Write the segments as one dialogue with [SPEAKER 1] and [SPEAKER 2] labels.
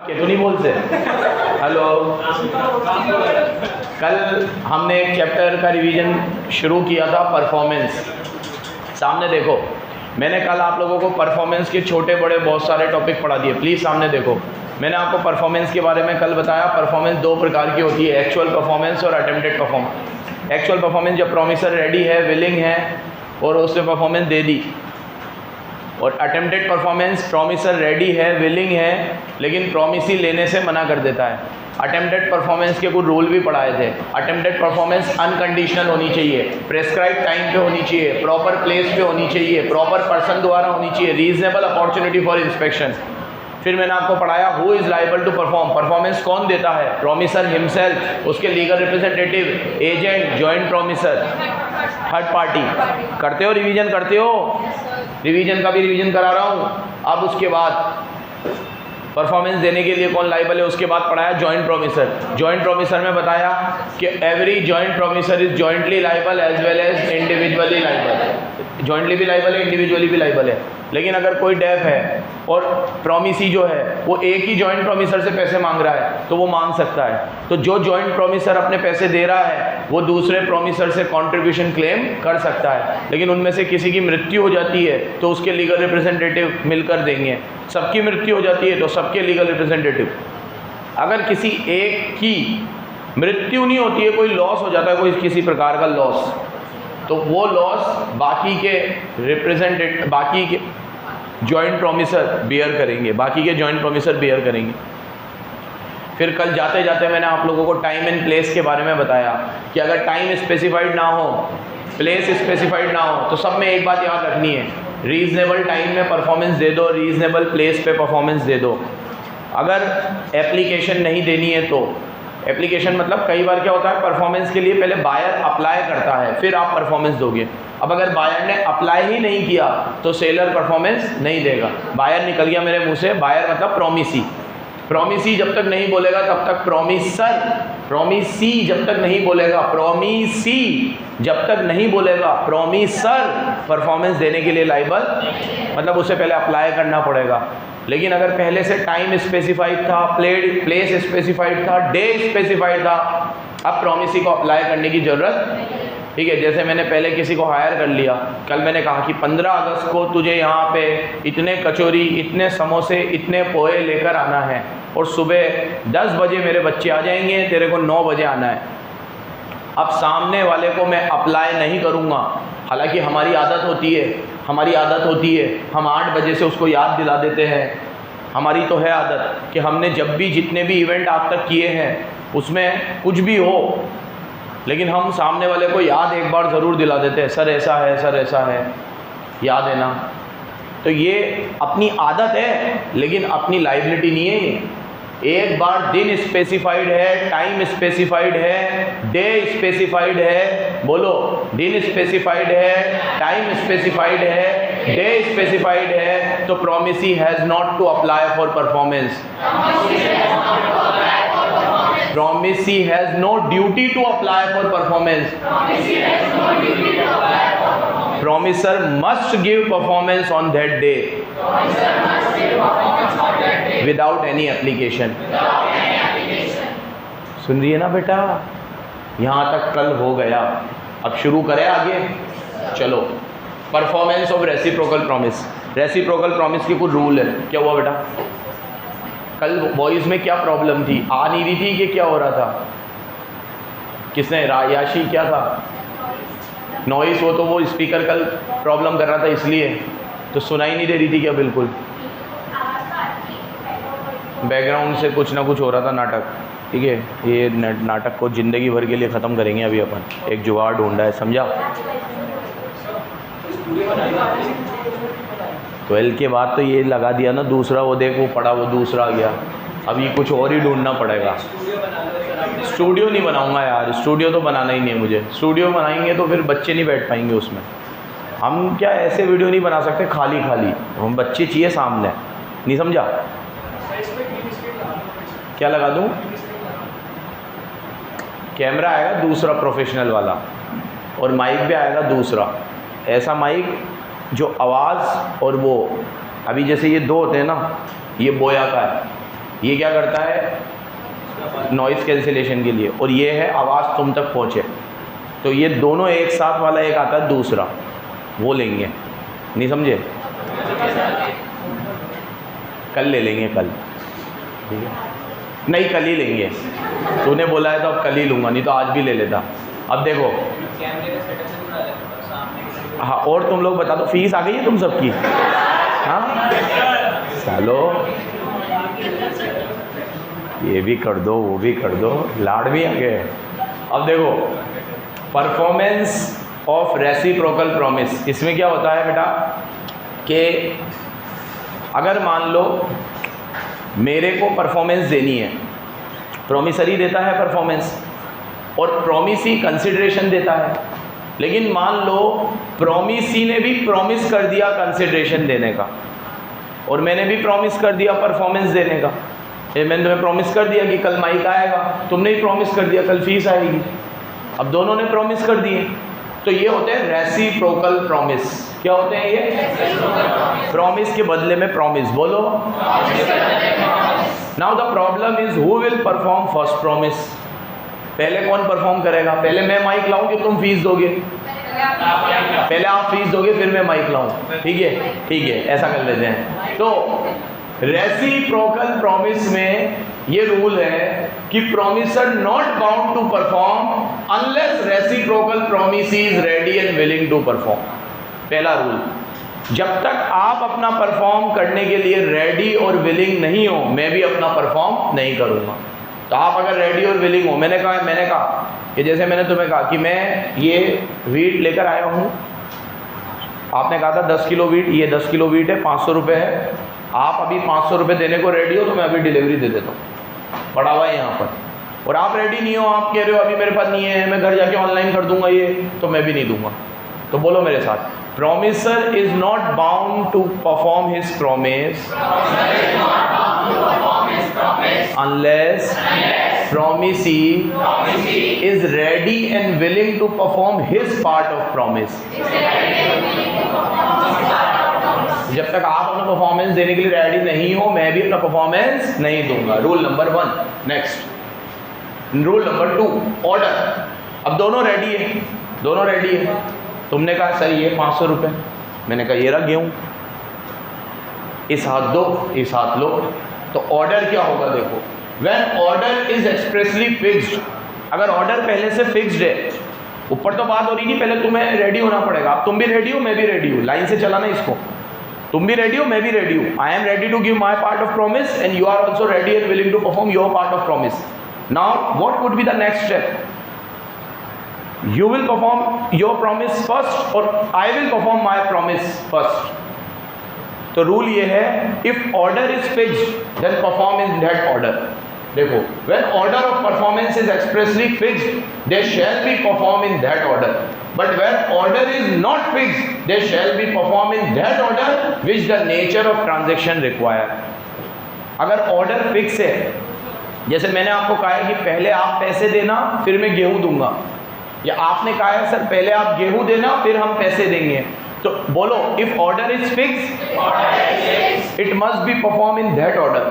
[SPEAKER 1] तो नहीं बोलते। हेलो, कल हमने एक चैप्टर का रिवीजन शुरू किया था, परफॉर्मेंस। सामने देखो, मैंने कल आप लोगों को परफॉर्मेंस के छोटे बड़े बहुत सारे टॉपिक पढ़ा दिए। प्लीज़ सामने देखो, मैंने आपको परफॉर्मेंस के बारे में कल बताया। परफॉर्मेंस दो प्रकार की होती है, एक्चुअल परफॉर्मेंस और अटेम्प्टेड परफॉर्मेंस। एक्चुअल परफॉर्मेंस जब प्रॉमिसर रेडी है, विलिंग है और उसने परफॉर्मेंस दे दी, और अटेम्प्टेड परफॉर्मेंस प्रॉमिसर रेडी है, विलिंग है, लेकिन प्रॉमिस ही लेने से मना कर देता है। अटेम्प्टेड परफॉर्मेंस के कुछ रूल भी पढ़ाए थे। अटेम्प्टेड परफॉर्मेंस अनकंडीशनल होनी चाहिए, प्रेस्क्राइब टाइम पे होनी चाहिए, प्रॉपर प्लेस पे होनी चाहिए, प्रॉपर पर्सन द्वारा होनी चाहिए, रीजनेबल अपॉर्चुनिटी फॉर इंस्पेक्शन। फिर मैंने आपको पढ़ाया who is liable to perform. Performance कौन देता है? प्रॉमिसर हिमसेल्फ, उसके legal representative, agent, joint promisor, third party. करते हो रिवीजन? करते हो? रिवीजन का भी रिवीजन करा रहा हूँ। अब उसके बाद परफॉर्मेंस देने के लिए कौन लाइबल है, उसके बाद पढ़ाया जॉइंट प्रॉमिसर। जॉइंट प्रॉमिसर में बताया कि every joint promisor is jointly liable as well as individually liable. Jointly भी लाइबल है, इंडिविजुअली भी लाइबल है। लेकिन अगर कोई डेफ है और प्रॉमिसी जो है वो एक ही जॉइंट प्रॉमिसर से पैसे मांग रहा है तो वो मांग सकता है। तो जो जॉइंट प्रॉमिसर अपने पैसे दे रहा है वो दूसरे प्रॉमिसर से कंट्रीब्यूशन क्लेम कर सकता है। लेकिन उनमें से किसी की मृत्यु हो जाती है तो उसके लीगल रिप्रेजेंटेटिव मिलकर देंगे। सबकी मृत्यु हो जाती है तो सबके लीगल रिप्रेजेंटेटिव। अगर किसी एक की मृत्यु नहीं होती है, कोई लॉस हो जाता है, कोई किसी प्रकार का लॉस, तो वो लॉस बाकी के जॉइंट प्रॉमिसर बियर करेंगे, बाकी के जॉइंट प्रॉमिसर बियर करेंगे। फिर कल जाते जाते मैंने आप लोगों को टाइम एंड प्लेस के बारे में बताया कि अगर टाइम स्पेसिफाइड ना हो, प्लेस स्पेसिफाइड ना हो, तो सब में एक बात याद रखनी है, रीजनेबल टाइम में परफॉर्मेंस दे दो, रीजनेबल प्लेस पे परफॉर्मेंस दे दो। अगर एप्लीकेशन नहीं देनी है तो एप्लीकेशन मतलब कई बार क्या होता है, परफॉर्मेंस के लिए पहले बायर अप्लाई करता है फिर आप परफॉर्मेंस दोगे। अब अगर बायर ने अप्लाई ही नहीं किया तो सेलर परफॉर्मेंस नहीं देगा। बायर निकल गया मेरे मुंह से, बायर मतलब प्रॉमिसी। प्रॉमिसी जब तक नहीं बोलेगा तब तक प्रॉमिसर, प्रॉमिसी जब तक नहीं बोलेगा, प्रॉमिसी जब तक नहीं बोलेगा, प्रॉमिसर परफॉर्मेंस देने के लिए लाइबल, मतलब उसे पहले अप्लाई करना पड़ेगा। लेकिन अगर पहले से टाइम स्पेसिफाइड था, प्लेस स्पेसिफाइड था, डे स्पेसिफाइड था, अब प्रॉमिसी को अप्लाई करने की ज़रूरत, ठीक है। जैसे मैंने पहले किसी को हायर कर लिया, कल मैंने कहा कि 15 अगस्त को तुझे यहाँ पे इतने कचौरी, इतने समोसे, इतने पोहे लेकर आना है और सुबह 10 बजे मेरे बच्चे आ जाएंगे, तेरे को 9 बजे आना है। अब सामने वाले को मैं अप्लाई नहीं करूँगा, हालांकि हमारी आदत होती है हम 8 बजे से उसको याद दिला देते हैं। हमारी तो है आदत कि हमने जब भी जितने भी इवेंट आज तक किए हैं उसमें कुछ भी हो, लेकिन हम सामने वाले को याद एक बार ज़रूर दिला देते हैं, सर ऐसा है, सर ऐसा है, याद है ना। तो ये अपनी आदत है लेकिन अपनी लाइबिलिटी नहीं है ये। एक बार दिन स्पेसिफाइड है, टाइम स्पेसिफाइड है, डे स्पेसिफाइड है, बोलो, दिन स्पेसिफाइड है, टाइम स्पेसिफाइड है, डे स्पेसिफाइड है, तो promisee has not to apply for performance. Promisee has no duty to apply for performance. Promiser must give performance on that day without any application. सुन रही है ना बेटा? यहाँ तक कल हो गया, अब शुरू करें आगे। चलो, performance of reciprocal promise. Reciprocal promise के कुछ रूल है। क्या हुआ बेटा? कल वॉइस में क्या प्रॉब्लम थी? आ नहीं रही थी कि क्या हो रहा था? किसने? याशी क्या था? नॉइस हो, तो वो स्पीकर कल प्रॉब्लम कर रहा था इसलिए तो सुनाई नहीं दे रही थी क्या? बिल्कुल बैकग्राउंड से कुछ ना कुछ हो रहा था नाटक, ठीक है। ये नाटक को ज़िंदगी भर के लिए ख़त्म करेंगे अभी अपन, एक जुगाड़ ढूंढा है, समझा। 12 के बाद तो ये लगा दिया ना दूसरा, वो देख वो पड़ा, वो दूसरा आ गया, अब ये कुछ और ही ढूंढना पड़ेगा। स्टूडियो नहीं बनाऊंगा यार, स्टूडियो तो बनाना ही नहीं है मुझे। स्टूडियो बनाएंगे तो फिर बच्चे नहीं बैठ पाएंगे उसमें। हम क्या ऐसे वीडियो नहीं बना सकते खाली खाली, हम बच्चे चाहिए सामने, नहीं समझा? क्या लगा दूँ? कैमरा आएगा दूसरा प्रोफेशनल वाला और माइक भी आएगा दूसरा, ऐसा माइक जो आवाज़ और वो, अभी जैसे ये दो होते हैं ना, ये बोया का है, ये क्या करता है, नॉइज़ कैंसिलेशन के लिए, और ये है आवाज़ तुम तक पहुँचे। तो ये दोनों एक साथ वाला एक आता है दूसरा, वो लेंगे, नहीं समझे? कल ले लेंगे, कल, ठीक है? नहीं, कल ही लेंगे। तूने बोला है तो अब कल ही लूँगा, नहीं तो आज भी ले लेता। अब देखो, हाँ, और तुम लोग बता दो, फीस आ गई है तुम सबकी? हाँ चलो, ये भी कर दो, वो भी कर दो, लाड भी आ गए। अब देखो, परफॉर्मेंस ऑफ रेसिप्रोकल प्रॉमिस, इसमें क्या होता है बेटा कि अगर मान लो मेरे को परफॉर्मेंस देनी है, प्रॉमिसरी देता है परफॉर्मेंस और प्रॉमिसी कंसिडरेशन देता है, लेकिन मान लो प्रॉमिसी ने भी प्रॉमिस कर दिया कंसिडरेशन देने का और मैंने भी प्रॉमिस कर दिया परफॉर्मेंस देने का। मैंने तुम्हें प्रॉमिस कर दिया कि कल माइक आएगा, तुमने ही प्रॉमिस कर दिया कल फीस आएगी। अब दोनों ने प्रॉमिस कर दिए, तो ये होते हैं रेसिप्रोकल प्रॉमिस। क्या होते हैं ये? प्रॉमिस के बदले में प्रॉमिस। बोलो, now the problem is who will perform first promise. पहले कौन परफॉर्म करेगा? पहले मैं माइक लाऊं कि तुम फीस दोगे? पहले आप फीस दोगे फिर मैं माइक लाऊं, ठीक है? ठीक है, ऐसा कर लेते हैं। तो रेसिप्रोकल प्रॉमिस में ये रूल है कि promisor not bound to perform unless reciprocal promise is ready and willing to perform. पहला रूल, जब तक आप अपना परफॉर्म करने के लिए रेडी और विलिंग नहीं हो, मैं भी अपना परफॉर्म नहीं करूँगा। तो आप अगर रेडी और विलिंग हो, मैंने कहा कि जैसे मैंने तुम्हें कहा कि मैं ये वीट लेकर आया हूँ, आपने कहा था 10 किलो वीट, ये 10 किलो वीट है, 500 रुपये है, आप अभी 500 रुपये देने को रेडी हो तो मैं अभी डिलीवरी दे देता हूँ, पड़ा हुआ है यहाँ पर। और आप रेडी नहीं हो, आप कह रहे हो अभी मेरे पास नहीं है, मैं घर जाके ऑनलाइन कर दूंगा ये, तो मैं भी नहीं दूंगा। तो बोलो मेरे साथ, promisor is not bound to perform his promise unless promisee is ready and willing to perform his part of promise। जब तक आप अपना परफॉर्मेंस देने के लिए रेडी नहीं हो, मैं भी अपना परफॉर्मेंस नहीं दूंगा। Rule number 1। Next, rule number 2, order. अब दोनों रेडी है, दोनों रेडी है। तुमने कहा सर ये 500 रुपये, मैंने कहा ये रख गेहूँ, इस हाथ दो, इस हाथ लो। तो ऑर्डर क्या होगा? देखो, when order is expressly fixed, अगर ऑर्डर पहले से फिक्स्ड है, ऊपर तो बात हो रही नहीं, पहले तुम्हें रेडी होना पड़ेगा। अब तुम भी रेडी हो, मैं भी रेडी हूँ, लाइन से चलाना इसको। तुम भी रेडी हो, मैं भी रेडी हूँ। I am ready to give my part of promise and you are also ready and willing to perform your part of promise. Now what would be the next step? You will perform your promise first or I will perform my promise first। तो rule ये है, if order is fixed then perform in that order। देखो, when order of performance is expressly fixed, they shall be performed in that order, but when order is not fixed, they shall be performed in that order which the nature of transaction require। अगर order fix है, जैसे मैंने आपको कहा है कि पहले आप पैसे देना फिर मैं गेहूँ दूंगा, या आपने कहा है सर पहले आप गेहूं देना फिर हम पैसे देंगे, तो बोलो if order is fix it must be perform in that order.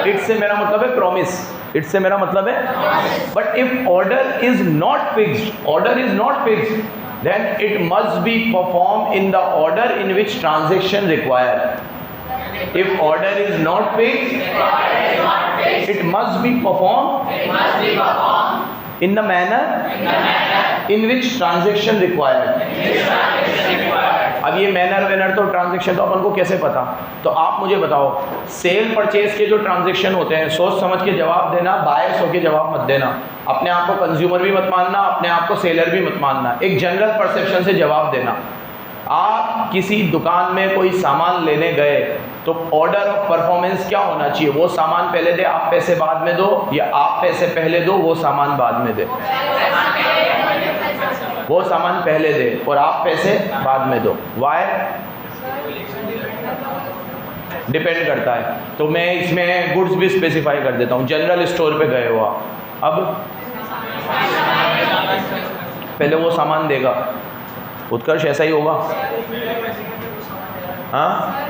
[SPEAKER 1] It से मेरा मतलब है प्रॉमिस, इट से मेरा मतलब है। But if order is not fixed, order is not fixed, then it must be perform in the order in which transaction require. If order is not fixed it must be perform in the manner in which transaction required। अब ये manner Vanern तो transaction तो अपन को कैसे पता? तो आप मुझे बताओ, सेल परचेज के जो ट्रांजेक्शन होते हैं, सोच समझ के जवाब देना, बायर्स होके जवाब मत देना। अपने आप को कंज्यूमर भी मत मानना, अपने आप को सेलर भी मत मानना, एक जनरल परसेप्शन से जवाब देना। आप किसी दुकान में कोई सामान लेने गए तो ऑर्डर ऑफ परफॉर्मेंस क्या होना चाहिए? वो सामान पहले दे, आप पैसे बाद में दो, या आप पैसे पहले दो, वो सामान बाद में दे? वो सामान पहले दे और आप पैसे बाद में दो। वाई? डिपेंड करता है। तो मैं इसमें गुड्स भी स्पेसिफाई कर देता हूँ। जनरल स्टोर पे गए हो आप, अब पहले वो सामान देगा, उत्कर्ष ऐसा ही होगा? हाँ,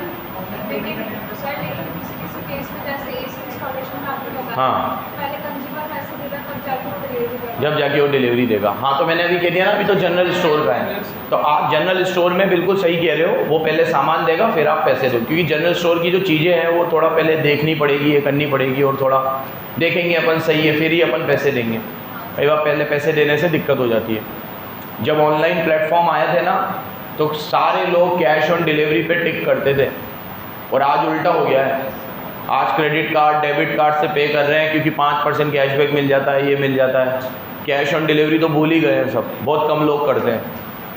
[SPEAKER 1] हाँ,
[SPEAKER 2] पहले कंज्यूमर पैसे देगा तब जाके वो डिलीवरी देगा।
[SPEAKER 1] जब जाके वो डिलीवरी देगा। हाँ, तो मैंने अभी कह दिया ना, अभी तो जनरल स्टोर का है, तो आप जनरल स्टोर में बिल्कुल सही कह रहे हो, वो पहले सामान देगा फिर आप पैसे दो, क्योंकि जनरल स्टोर की जो चीज़ें हैं वो थोड़ा पहले देखनी पड़ेगी, ये करनी पड़ेगी, और थोड़ा देखेंगे अपन सही है फिर ही अपन पैसे देंगे। कई बार पहले पैसे देने से दिक्कत हो जाती है। जब ऑनलाइन प्लेटफॉर्म आए थे ना, तो सारे लोग कैश ऑन डिलीवरी पे टिक करते थे, और आज उल्टा हो गया है। आज क्रेडिट कार्ड, डेबिट कार्ड से पे कर रहे हैं, क्योंकि 5% कैशबैक मिल जाता है, ये मिल जाता है। कैश ऑन डिलीवरी तो भूल ही गए हैं सब, बहुत कम लोग करते हैं।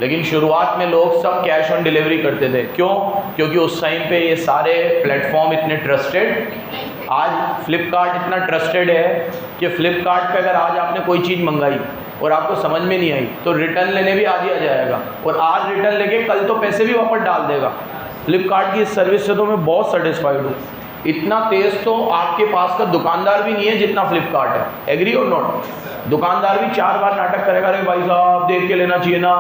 [SPEAKER 1] लेकिन शुरुआत में लोग सब कैश ऑन डिलीवरी करते थे। क्यों? क्योंकि उस टाइम पे ये सारे प्लेटफॉर्म इतने ट्रस्टेड, आज फ्लिपकार्ट इतना ट्रस्टेड है कि फ्लिपकार्ट पे अगर आज आपने कोई चीज़ मंगाई और आपको समझ में नहीं आई तो रिटर्न लेने भी आज ही आ जाएगा, और आज रिटर्न लेके कल तो पैसे भी वापस डाल देगा। फ्लिपकार्ट की इस सर्विस से तो मैं बहुत सेटिस्फाइड हूँ। इतना तेज़ तो आपके पास का दुकानदार भी नहीं है जितना फ्लिपकार्ट है। एग्री और नॉट? दुकानदार भी 4 बार नाटक करेगा, अरे भाई साहब देख के लेना चाहिए ना,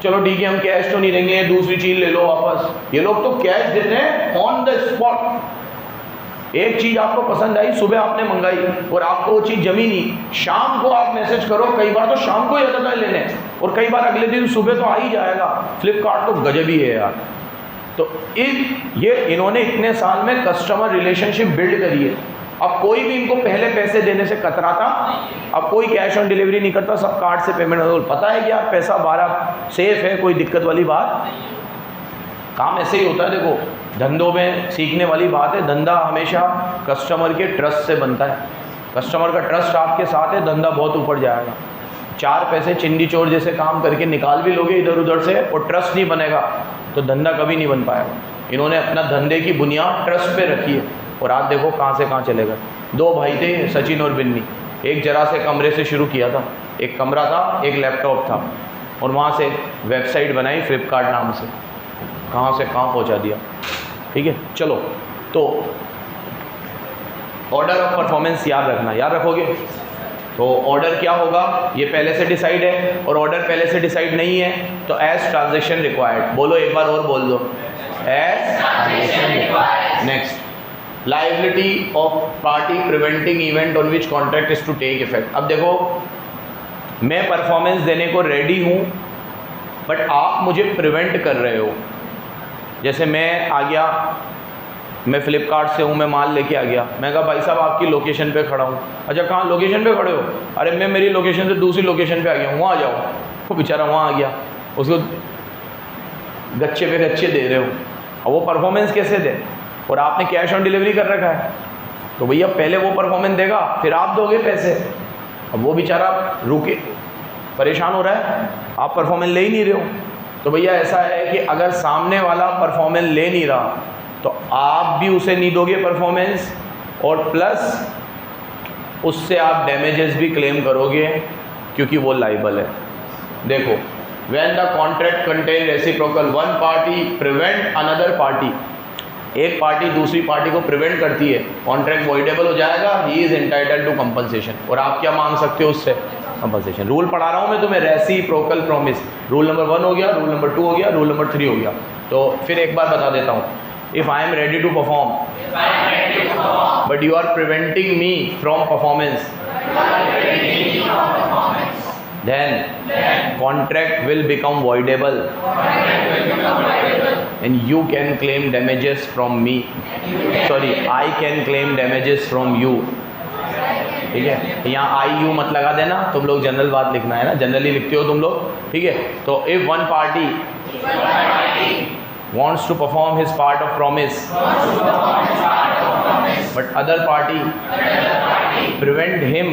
[SPEAKER 1] चलो ठीक है हम कैश तो नहीं देंगे, दूसरी चीज़ ले लो वापस। ये लोग तो कैश देते हैं ऑन द स्पॉट। एक चीज़ आपको पसंद आई, सुबह आपने मंगाई और आपको वो चीज़ जमी नहीं, शाम को आप मैसेज करो, कई बार तो शाम को ही आता है लेने, और कई बार अगले दिन सुबह तो आ ही जाएगा। फ्लिपकार्ट तो गजब ही है यार। तो ये इन्होंने इतने साल में कस्टमर रिलेशनशिप बिल्ड करी है। अब कोई भी इनको पहले पैसे देने से कतराता, अब कोई कैश ऑन डिलीवरी नहीं करता, सब कार्ड से पेमेंट। पता है कि आप पैसा बाहर सेफ है, कोई दिक्कत वाली बात, काम ऐसे ही होता है। देखो धंधों में सीखने वाली बात है, धंधा हमेशा कस्टमर के ट्रस्ट से बनता है। कस्टमर का ट्रस्ट आपके साथ है, धंधा बहुत ऊपर जाएगा। 4 पैसे चिंडी चोर जैसे काम करके निकाल भी लोगे इधर उधर से, और ट्रस्ट नहीं बनेगा तो धंधा कभी नहीं बन पाएगा। इन्होंने अपना धंधे की बुनियाद ट्रस्ट पे रखी है, और आज देखो कहाँ से कहाँ चले गए। 2 भाई थे, सचिन और बिन्नी। एक जरा से कमरे से शुरू किया था, एक कमरा था, एक लैपटॉप था, और वहाँ से वेबसाइट बनाई फ्लिपकार्ट नाम से, कहाँ से कहाँ पहुँचा दिया। ठीक है, चलो तो ऑर्डर ऑफ परफॉर्मेंस याद रखना, याद रखोगे? तो ऑर्डर क्या होगा ये पहले से डिसाइड है, और ऑर्डर पहले से डिसाइड नहीं है तो एज ट्रांजेक्शन रिक्वायर्ड। बोलो एक बार और बोल दो, as transaction required. Next, liability of party preventing event on which contract is to take effect. अब देखो मैं परफॉर्मेंस देने को रेडी हूँ, बट आप मुझे प्रिवेंट कर रहे हो। जैसे मैं आ गया, मैं फ्लिपकार्ट से हूँ, मैं माल लेके आ गया, मैं कहा भाई साहब आपकी लोकेशन पे खड़ा हूँ। अच्छा कहाँ लोकेशन पे खड़े हो? अरे मैं मेरी लोकेशन से दूसरी लोकेशन पे आ गया हूँ, वहाँ आ जाओ। वो बेचारा वहाँ आ गया, उसको गच्चे पे गच्चे दे रहे हो, और वो परफॉर्मेंस कैसे दे? और आपने कैश ऑन डिलीवरी कर रखा है, तो भैया पहले वो परफॉर्मेंस देगा फिर आप दोगे पैसे। अब वो बेचारा रुके, परेशान हो रहा है, आप परफॉर्मेंस ले ही नहीं रहे हो। तो भैया ऐसा है कि अगर सामने वाला परफॉर्मेंस ले नहीं रहा तो आप भी उसे नहीं दोगे परफॉर्मेंस, और प्लस उससे आप डैमेजेस भी क्लेम करोगे, क्योंकि वो लाइबल है। देखो, when the contract contain reciprocal, one party prevent another party, एक पार्टी दूसरी पार्टी को प्रिवेंट करती है, कॉन्ट्रैक्ट वॉइडेबल हो जाएगा, he is entitled to compensation. और आप क्या मांग सकते हो उससे? कंपनसेशन। रूल पढ़ा रहा हूँ मैं तुम्हें, रेसिप्रोकल प्रॉमिस। रूल नंबर 1 हो गया, रूल नंबर 2 हो गया, रूल नंबर 3 हो गया। तो फिर एक बार बता देता हूँ, if I am ready to perform, but you are preventing me from performance, then contract will become voidable, and you can claim damages from me. Sorry, I can claim damages from you. ठीक है, यहाँ आई you मत लगा देना, तुम लोग general बात लिखना है ना, जनरली लिखते हो तुम लोग। ठीक है, तो if one party wants to perform his part of promise, but other party prevent him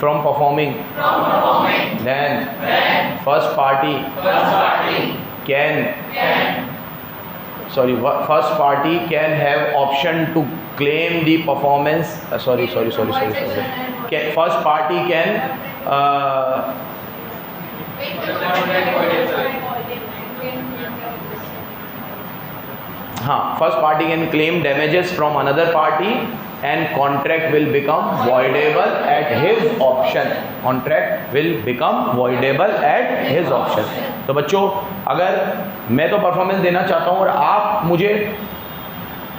[SPEAKER 1] from performing, then first party can have option to claim the performance. Sorry. First party can first party can claim damages from another party, and contract will become voidable at his option. Contract will become voidable at his option. तो बच्चों, अगर मैं तो performance देना चाहता हूँ और आप मुझे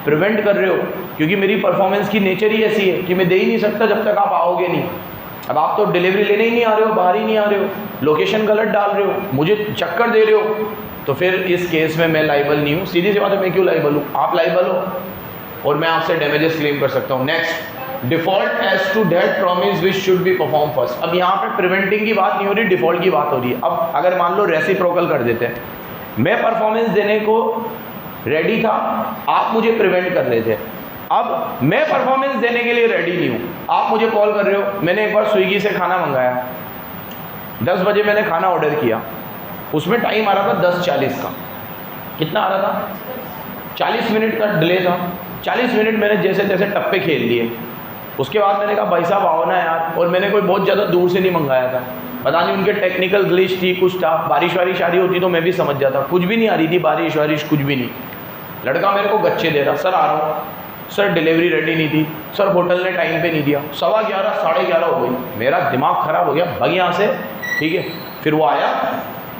[SPEAKER 1] प्रिवेंट कर रहे हो, क्योंकि मेरी परफॉर्मेंस की नेचर ही ऐसी है कि मैं दे ही नहीं सकता जब तक आप आओगे नहीं। अब आप तो डिलीवरी लेने ही नहीं आ रहे हो, बाहर ही नहीं आ रहे हो, लोकेशन गलत डाल रहे हो, मुझे चक्कर दे रहे हो, तो फिर इस केस में मैं लाइबल नहीं हूँ। सीधी सी बात है, मैं क्यों लाइबल हूँ? आप लाइबल हो और मैं आपसे डैमेजेस क्लेम कर सकता हूँ। Next, default as to that promise which should be perform first. अब यहाँ पे प्रिवेंटिंग की बात नहीं हो रही, डिफॉल्ट की बात हो रही है। अब अगर मान लो रेसिप्रोकल कर देते हैं, मैं परफॉर्मेंस देने को रेडी था, आप मुझे प्रिवेंट कर रहे थे, अब मैं परफॉर्मेंस देने के लिए रेडी नहीं हूँ, आप मुझे कॉल कर रहे हो। मैंने एक बार स्विगी से खाना मंगाया, 10 बजे मैंने खाना ऑर्डर किया, उसमें टाइम आ रहा था 10:40 का। कितना आ रहा था? 40 मिनट का डिले था। 40 मिनट मैंने जैसे तैसे टप्पे खेल लिए। उसके बाद मैंने कहा भाई साहब आओ ना यार, और मैंने कोई बहुत ज़्यादा दूर से नहीं मंगाया था, पता नहीं उनके टेक्निकल ग्लिच थी, कुछ था। बारिश वारिश आ रही होती तो मैं भी समझ जाता, कुछ भी नहीं आ रही थी बारिश वारिश, कुछ भी नहीं। लड़का मेरे को गच्चे दे रहा, सर आ रहा हूँ, सर डिलीवरी रेडी नहीं थी, सर होटल ने टाइम पे नहीं दिया, 11:15 11:30 हो गई। मेरा दिमाग ख़राब हो गया, भाग यहाँ से, ठीक है। फिर वो आया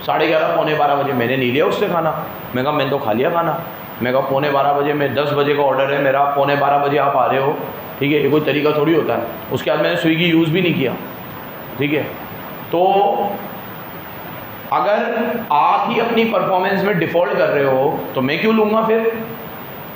[SPEAKER 1] 11:30 पौने 12 बजे, मैंने नहीं लिया उससे खाना। मैं कहा मैंने तो खा लिया खाना। मैं कहा पौने 12 बजे, मैं 10 बजे का ऑर्डर है मेरा, पौने 12 बजे आप आ रहे हो, ठीक है, ये कोई तरीका थोड़ी होता है। उसके बाद मैंने स्विगी यूज़ भी नहीं किया, ठीक है। तो अगर आप ही अपनी परफॉर्मेंस में डिफ़ॉल्ट कर रहे हो तो मैं क्यों लूँगा फिर?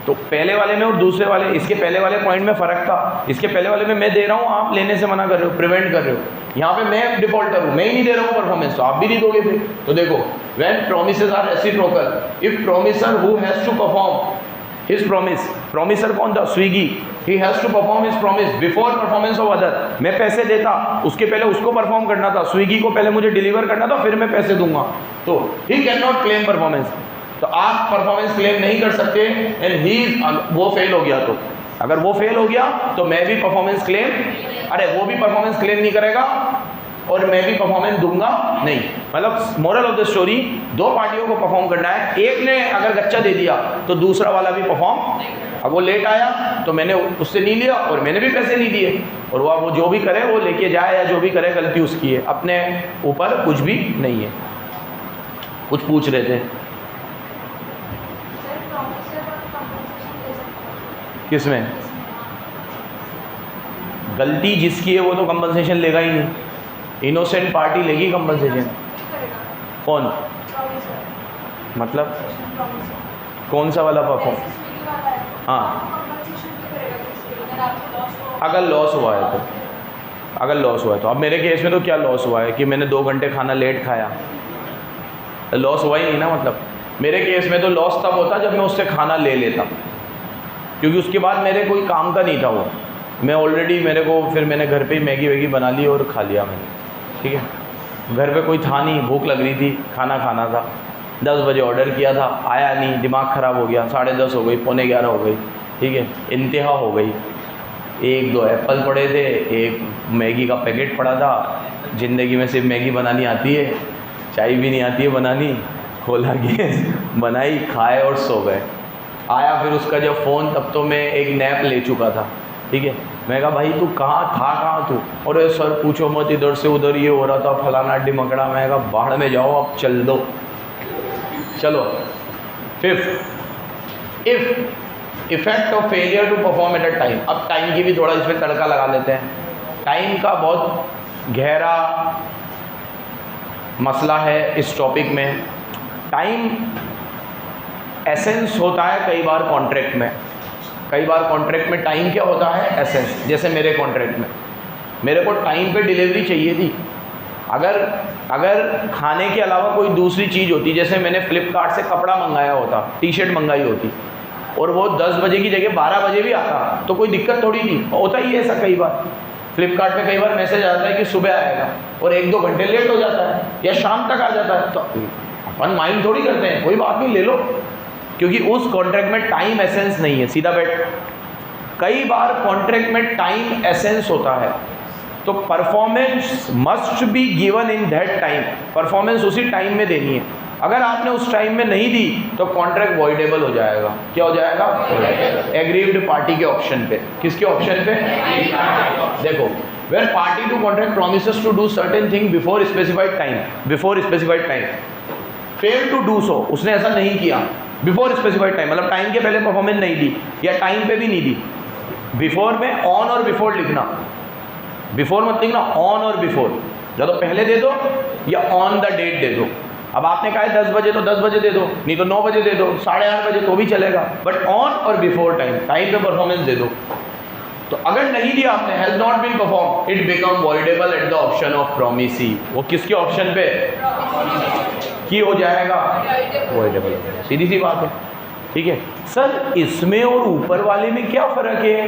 [SPEAKER 1] तो पहले वाले में और दूसरे वाले, इसके पहले वाले पॉइंट में फ़र्क था। इसके पहले वाले में मैं दे रहा हूँ, आप लेने से मना कर रहे हो, प्रिवेंट कर रहे हो। यहाँ पे मैं डिफ़ॉल्टर हूँ, मैं ही नहीं दे रहा हूँ परफॉर्मेंस, तो आप भी नहीं दोगे फिर। तो देखो, when promises are reciprocal, if promisor who has to perform his promise, promisor कौन था? Swiggy, he has to perform his promise before performance of other. मैं पैसे देता, उसके पहले उसको परफॉर्म करना था, स्विगी को पहले मुझे डिलीवर करना था, फिर मैं पैसे दूंगा, तो he can not claim performance. तो आप परफॉर्मेंस क्लेम नहीं कर सकते एंड ही, वो फेल हो गया, तो अगर वो फेल हो गया तो मैं भी परफॉर्मेंस क्लेम, अरे वो भी परफॉर्मेंस क्लेम नहीं करेगा और मैं भी परफॉर्मेंस दूंगा नहीं। मतलब मोरल ऑफ द स्टोरी, दो पार्टियों को परफॉर्म करना है, एक ने अगर गच्चा दे दिया तो दूसरा वाला भी परफॉर्म, अब वो लेट आया तो मैंने उससे नहीं लिया और मैंने भी पैसे नहीं दिए, और वो जो भी करे वो लेके जाए या जो भी करे गलती उसकी है, अपने ऊपर कुछ भी नहीं है। कुछ पूछ रहे थे, किसमें? गलती जिसकी है वो तो कंपनसेशन लेगा ही नहीं, इनोसेंट पार्टी लेगी कंपनसेशन। कौन? मतलब कौन सा वाला परफॉर्म? हाँ, अगर लॉस हुआ है तो, अगर लॉस हुआ है तो। अब मेरे केस में तो क्या लॉस हुआ है कि मैंने 2 घंटे खाना लेट खाया, लॉस हुआ ही नहीं ना। मतलब मेरे केस में तो लॉस तब होता जब मैं उससे खाना ले लेता, क्योंकि उसके बाद मेरे कोई काम का नहीं था वो, मैं ऑलरेडी, मेरे को फिर मैंने घर पे ही मैगी वैगी बना ली और खा लिया मैंने, ठीक है। घर पे कोई था नहीं, भूख लग रही थी, खाना खाना था, 10 बजे ऑर्डर किया था, आया नहीं, दिमाग ख़राब हो गया, 10:30 हो गई, पौने 11 हो गई, ठीक है, इंतहा हो गई। 1-2 एप्पल पड़े थे, एक मैगी का पैकेट पड़ा था, ज़िंदगी में सिर्फ मैगी बनानी आती है, चाय भी नहीं आती है बनानी, खोला गैस, बनाई, खाए और सो गए। आया फिर उसका जब फ़ोन, तब तो मैं एक नैप ले चुका था, ठीक है। मैं कहा भाई तू कहाँ था, कहाँ तू? और सर पूछो मत, इधर से उधर ये हो रहा था, फलाना डिमकड़ा। मैं कहा बाहर में जाओ, अब चल दो, चलो। 5th, effect of failure to perform at a time. अब टाइम की भी थोड़ा इसमें तड़का लगा लेते हैं। टाइम का बहुत गहरा मसला है इस टॉपिक में। टाइम एसेंस होता है कई बार कॉन्ट्रैक्ट में, कई बार कॉन्ट्रैक्ट में टाइम क्या होता है? एसेंस। जैसे मेरे कॉन्ट्रैक्ट में मेरे को टाइम पे डिलीवरी चाहिए थी। अगर खाने के अलावा कोई दूसरी चीज़ होती, जैसे मैंने फ्लिपकार्ट से कपड़ा मंगाया होता, टी-शर्ट मंगाई होती, और वो 10 बजे की जगह 12 बजे भी आता, तो कोई दिक्कत थोड़ी थी। होता ही है ऐसा कई बार, फ्लिपकार्ट पे कई बार मैसेज आता है कि सुबह आएगा और 1-2 घंटे लेट हो जाता है या शाम तक आ जाता है, तो अपन माइंड थोड़ी करते हैं, कोई बात नहीं ले लो, क्योंकि उस कॉन्ट्रैक्ट में टाइम एसेंस नहीं है। सीधा बैठ, कई बार कॉन्ट्रैक्ट में टाइम एसेंस होता है, तो performance must be given in that time. Performance उसी टाइम में देनी है। अगर आपने उस टाइम में नहीं दी तो कॉन्ट्रैक्ट वॉइडेबल हो जाएगा। क्या हो जाएगा? एग्रीव्ड पार्टी के ऑप्शन पे। किसके ऑप्शन पे? देखो, where party to contract promises to do certain thing before specified time, fail to do so, उसने ऐसा नहीं किया, बिफोर स्पेसिफाइड टाइम मतलब टाइम के पहले परफॉर्मेंस नहीं दी या टाइम पे भी नहीं दी। बिफोर में ऑन और बिफोर लिखना, बिफोर मत लिखना, ऑन और बिफोर, या तो पहले दे दो या ऑन द डेट दे दो। अब आपने कहा है 10 बजे तो 10 बजे दे दो, नहीं तो 9 बजे दे दो, 8:30 बजे तो भी चलेगा, but on or before time, time पे परफॉर्मेंस दे दो। तो अगर नहीं दिया आपने, has not been perform, it become voidable at the option of promisee. वो किसके ऑप्शन पे की हो जाएगा? वॉइडेबल। सीधी सी बात है, ठीक है। सर इसमें और ऊपर वाले में क्या फ़र्क है?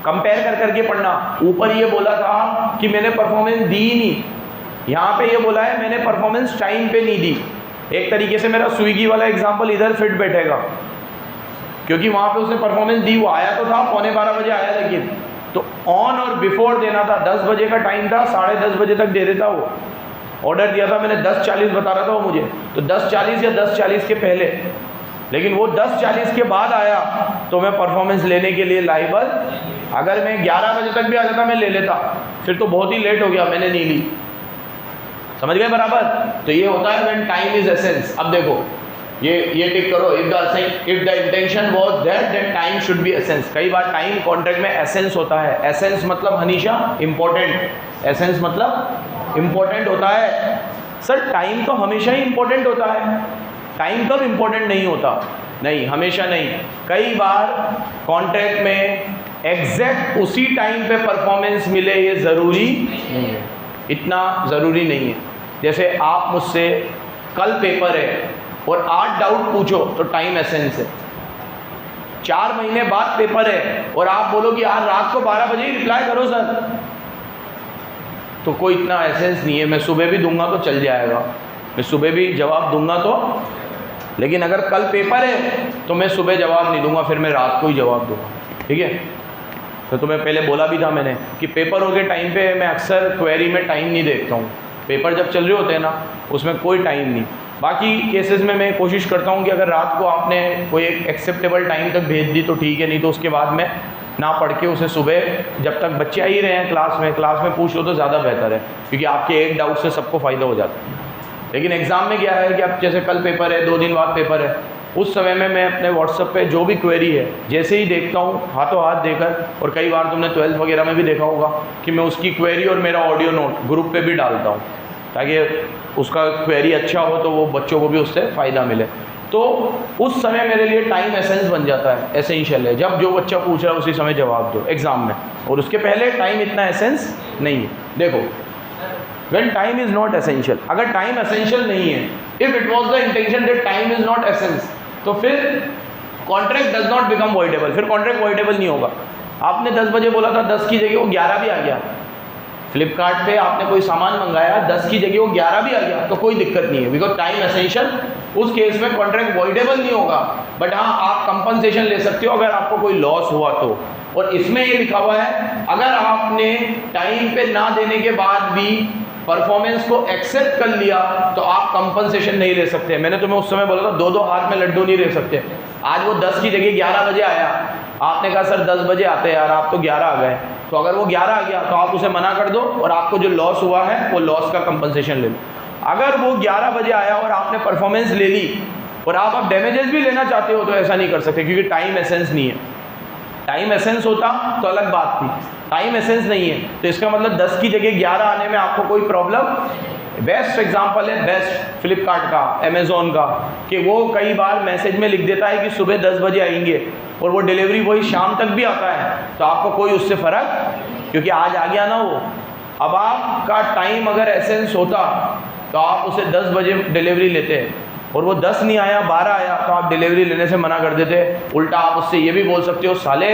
[SPEAKER 1] कंपेयर कर करके पढ़ना। ऊपर ये बोला था कि मैंने परफॉर्मेंस दी नहीं, यहाँ पे ये बोला है मैंने परफॉर्मेंस टाइम पे नहीं दी। एक तरीके से मेरा स्विगी वाला एग्जांपल इधर फिट बैठेगा, क्योंकि वहाँ पे उसने परफॉर्मेंस दी, वो आया तो था 11:15 बजे आया, लेकिन तो ऑन और बिफोर देना था। 10 बजे का टाइम था, 10:30 बजे तक दे देता। वो ऑर्डर दिया था मैंने 10:40 बता रहा था वो मुझे, तो 10:40 या 10:40 के पहले, लेकिन वो 10:40 के बाद आया तो मैं परफॉर्मेंस लेने के लिए लाइबल। अगर मैं 11 बजे तक भी आ जाता मैं ले लेता, फिर तो बहुत ही लेट हो गया, मैंने नहीं ली। समझ गए बराबर? तो ये होता है व्हेन टाइम इज एसेंस। अब देखो ये टिक करो, if the intention was that then time should be essence. कई बार टाइम कॉन्ट्रैक्ट में एसेंस होता है। एसेंस मतलब हमेशा इंपॉर्टेंट, एसेंस मतलब इंपॉर्टेंट होता है। सर टाइम तो हमेशा ही इंपॉर्टेंट होता है, टाइम कब इंपॉर्टेंट नहीं होता? नहीं, हमेशा नहीं। कई बार कॉन्ट्रैक्ट में एग्जैक्ट उसी टाइम पे परफॉर्मेंस मिले, ये ज़रूरी नहीं है, इतना ज़रूरी नहीं है। जैसे आप मुझसे कल पेपर है और 8 डाउट पूछो तो टाइम एसेंस है। 4 महीने बाद पेपर है और आप बोलो कि यार रात को 12 बजे ही रिप्लाई करो सर, तो कोई इतना एसेंस नहीं है। मैं सुबह भी दूंगा तो चल जाएगा, मैं सुबह भी जवाब दूंगा तो, लेकिन अगर कल पेपर है तो मैं सुबह जवाब नहीं दूंगा, फिर मैं रात को ही जवाब दूंगा, ठीक है। तो तुम्हें पहले बोला भी था मैंने कि पेपरों के टाइम पे मैं अक्सर क्वेरी में टाइम नहीं देखता हूँ। पेपर जब चल रहे होते हैं ना, उसमें कोई टाइम नहीं। बाकी केसेस में मैं कोशिश करता हूँ कि अगर रात को आपने कोई एक एक्सेप्टेबल टाइम तक भेज दी तो ठीक है, नहीं तो उसके बाद में ना पढ़ के उसे सुबह जब तक बच्चे आ ही रहे हैं क्लास में पूछ लो तो ज़्यादा बेहतर है, क्योंकि आपके एक डाउट से सबको फ़ायदा हो जाता है। लेकिन एग्ज़ाम में क्या है कि अब जैसे कल पेपर है, 2 दिन बाद पेपर है, उस समय में मैं अपने व्हाट्सएप पे जो भी क्वेरी है जैसे ही देखता हूँ हाथों हाथ देकर, और कई बार तुमने 12th वगैरह में भी देखा होगा कि मैं उसकी क्वेरी और मेरा ऑडियो नोट ग्रुप पे भी डालता हूँ, ताकि उसका क्वेरी अच्छा हो तो वो बच्चों को भी उससे फ़ायदा मिले। तो उस समय मेरे लिए टाइम एसेंस बन जाता है, एसेंशियल है। जब जो बच्चा पूछ रहा है उसी समय जवाब दो एग्ज़ाम में, और उसके पहले टाइम इतना एसेंस नहीं है। देखो when time is not essential, अगर टाइम एसेंशियल नहीं है, if it was the intention that time is not essence, तो फिर contract does not become voidable, फिर कॉन्ट्रैक्ट वॉइडेबल नहीं होगा। आपने 10 बजे बोला था, 10 की जगह वो 11 भी आ गया, फ्लिपकार्ट पे आपने कोई सामान मंगाया, 10 की जगह वो 11 भी आ गया, तो कोई दिक्कत नहीं है, बिकॉज टाइम एसेंशियल। उस केस में कॉन्ट्रैक्ट वॉइडेबल नहीं होगा, बट हाँ आप कंपनसेशन ले सकते हो अगर आपको कोई लॉस हुआ तो। और इसमें ये लिखा हुआ है अगर आपने टाइम पे ना देने के बाद भी परफॉर्मेंस को एक्सेप्ट कर लिया तो आप कंपनसेशन नहीं ले सकते। मैंने तुम्हें उस समय बोला था 2-2 हाथ में लड्डू नहीं ले सकते। आज वो 10 की जगह 11 बजे आया, आपने कहा सर 10 बजे आते हैं यार, आप तो 11 आ गए, तो अगर वो 11 आ गया तो आप उसे मना कर दो और आपको जो लॉस हुआ है वो लॉस का कंपनसेशन ले लो। अगर वो 11 बजे आया और आपने परफॉर्मेंस ले ली और आप अब डैमेजेस भी लेना चाहते हो तो ऐसा नहीं कर सकते, क्योंकि टाइम एसेंस नहीं है। टाइम एसेंस होता तो अलग बात थी, टाइम एसेंस नहीं है, तो इसका मतलब 10 की जगह 11 आने में आपको कोई प्रॉब्लम। बेस्ट एग्जांपल है बेस्ट फ्लिपकार्ट का, अमेज़ॉन का, कि वो कई बार मैसेज में लिख देता है कि सुबह 10 बजे आएंगे और वो डिलीवरी वही शाम तक भी आता है, तो आपको कोई उससे फ़र्क, क्योंकि आज आ गया ना वो। अब आपका टाइम अगर एसेंस होता तो आप उसे 10 बजे डिलीवरी लेते, और वो 10 नहीं आया 12 आया तो आप डिलीवरी लेने से मना कर देते। उल्टा आप उससे ये भी बोल सकते हो, साले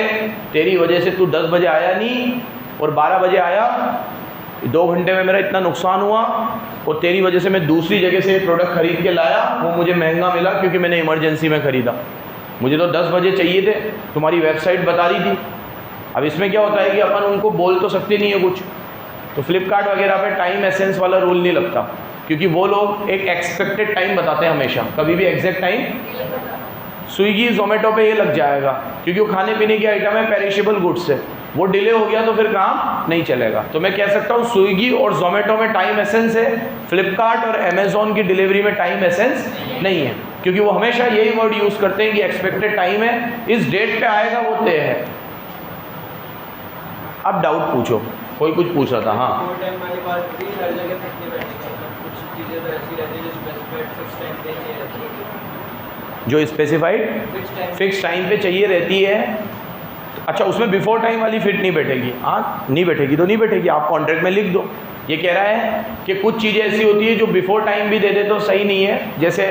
[SPEAKER 1] तेरी वजह से तू 10 बजे आया नहीं और 12 बजे आया, 2 घंटे में मेरा इतना नुकसान हुआ, और तेरी वजह से मैं दूसरी जगह से प्रोडक्ट खरीद के लाया, वो मुझे महंगा मिला क्योंकि मैंने इमरजेंसी में ख़रीदा, मुझे तो 10 बजे चाहिए थे, तुम्हारी वेबसाइट बता रही थी। अब इसमें क्या होता है कि अपन उनको बोल तो सकते नहीं है कुछ, तो फ्लिपकार्ट वगैरह पे टाइम एसेंस वाला रूल नहीं लगता, क्योंकि वो लोग एक एक्सपेक्टेड टाइम बताते हैं हमेशा, कभी भी एग्जैक्ट टाइम। स्विगी जोमेटो पे ये लग जाएगा क्योंकि वो खाने पीने की आइटम है, पेरिशेबल गुड्स है, वो डिले हो गया तो फिर काम नहीं चलेगा। तो मैं कह सकता हूँ स्विगी और जोमेटो में टाइम एसेंस है, फ्लिपकार्ट और अमेज़ॉन की डिलीवरी में टाइम एसेंस नहीं है, क्योंकि वो हमेशा यही वर्ड यूज़ करते हैं कि एक्सपेक्टेड टाइम है, इस डेट पे आएगा, वो तय है। अब डाउट पूछो, कोई कुछ पूछ रहा था। हाँ,
[SPEAKER 3] टाइम वाली बात भी हर जगह फिट नहीं बैठेगी, कुछ चीज़ें तो ऐसी रहती है जो स्पेसिफाइड फिक्स टाइम पे चाहिए रहती है,
[SPEAKER 1] जो स्पेसिफाइड फिक्स टाइम पे चाहिए रहती है। अच्छा, उसमें बिफोर टाइम वाली फिट नहीं बैठेगी? हाँ, नहीं बैठेगी तो नहीं बैठेगी, आप कॉन्ट्रैक्ट में लिख दो। ये कह रहा है कि कुछ चीज़ें ऐसी होती है जो बिफोर टाइम भी दे दे तो सही नहीं है। जैसे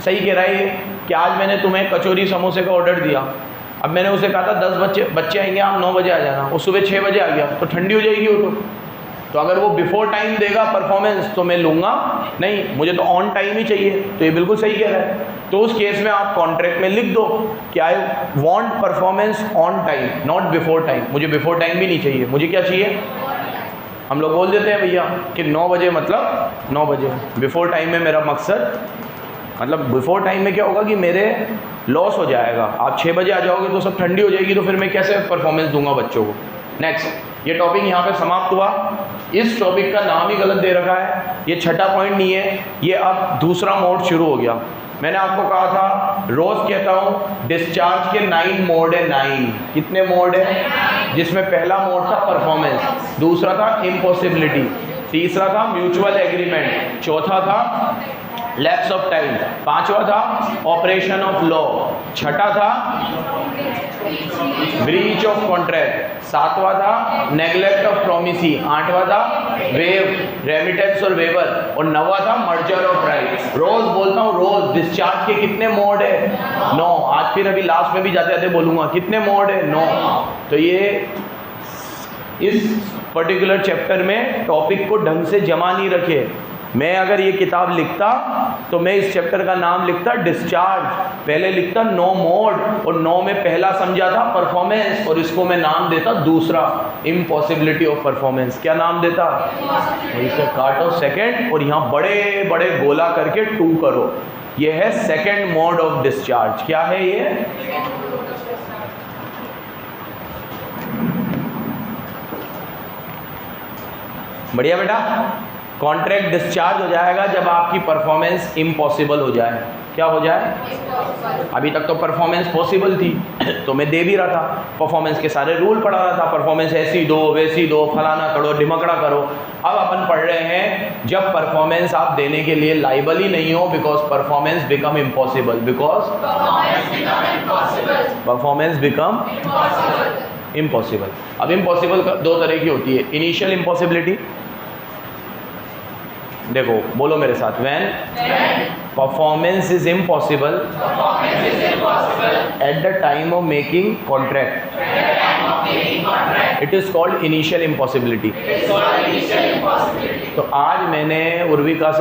[SPEAKER 1] सही कह रहा है कि आज मैंने तुम्हें कचौरी समोसे का ऑर्डर दिया, अब मैंने उसे कहा था 10 बच्चे आएंगे, आप 9 बजे आ जाना, वो सुबह 6 बजे आ गया, तो ठंडी हो जाएगी वो। तो अगर वो बिफोर टाइम देगा परफॉर्मेंस तो मैं लूँगा नहीं, मुझे तो ऑन टाइम ही चाहिए। तो ये बिल्कुल सही कह रहा है। तो उस केस में आप कॉन्ट्रैक्ट में लिख दो कि I want performance on time, not before time. मुझे बिफोर टाइम भी नहीं चाहिए, मुझे क्या चाहिए? हम लोग बोल देते हैं भैया कि 9 बजे मतलब 9 बजे। बिफोर टाइम में मेरा मकसद, मतलब बिफोर टाइम में क्या होगा कि मेरे लॉस हो जाएगा। आप 6 बजे आ जाओगे तो सब ठंडी हो जाएगी, तो फिर मैं कैसे परफॉर्मेंस दूंगा बच्चों को। नेक्स्ट, ये टॉपिक यहाँ पे समाप्त हुआ। इस टॉपिक का नाम ही गलत दे रखा है, ये छठा पॉइंट नहीं है, ये अब दूसरा मोड शुरू हो गया। मैंने आपको कहा था, रोज़ कहता हूँ डिस्चार्ज के 9 मोड है। 9 कितने मोड है? जिसमें पहला मोड था परफॉर्मेंस, दूसरा था इम्पॉसिबिलिटी, तीसरा था म्यूचुअल एग्रीमेंट, चौथा था लैप्स ऑफ टाइम, पांचवा था ऑपरेशन ऑफ लॉ, छठा था ब्रीच ऑफ कॉन्ट्रैक्ट, सातवां था नेग्लेक्ट ऑफ प्रोमिसी, आठवां था वेव रेमिटेंस और वेवर, और नवा था मर्जर ऑफ राइट्स। रोज बोलता हूँ, रोज डिस्चार्ज के कितने मोड है? 9। आज फिर अभी लास्ट में भी जाते जाते बोलूंगा कितने मोड है? 9। तो ये इस पर्टिकुलर चैप्टर में टॉपिक को ढंग से जमा नहीं रखे। मैं अगर ये किताब लिखता तो मैं इस चैप्टर का नाम लिखता डिस्चार्ज, पहले लिखता 9 मोड, और 9 में पहला समझा था परफॉर्मेंस, और इसको मैं नाम देता दूसरा इम्पॉसिबिलिटी ऑफ परफॉर्मेंस। क्या नाम देता? इसे काटो सेकंड, और यहाँ बड़े बड़े गोला करके 2 करो। ये है सेकंड मोड ऑफ डिस्चार्ज। क्या है ये? बढ़िया बेटा। कॉन्ट्रैक्ट डिस्चार्ज हो जाएगा जब आपकी परफॉर्मेंस इम्पॉसिबल हो जाए। क्या हो जाए? अभी तक तो परफॉर्मेंस पॉसिबल थी तो मैं दे भी रहा था, परफॉर्मेंस के सारे रूल पढ़ा रहा था, परफॉर्मेंस ऐसी दो वैसी दो, फलाना करो ढिमकड़ा करो। अब अपन पढ़ रहे हैं जब परफॉर्मेंस आप देने के लिए लाइबल ही नहीं हो, because performance become impossible, because performance become impossible. अब इम्पॉसिबल 2 तरह की होती है। इनिशियल इम्पॉसिबिलिटी, देखो बोलो मेरे साथ, when performance is impossible at the time of making contract, it is called initial impossibility. तो आज मैंने उर्विका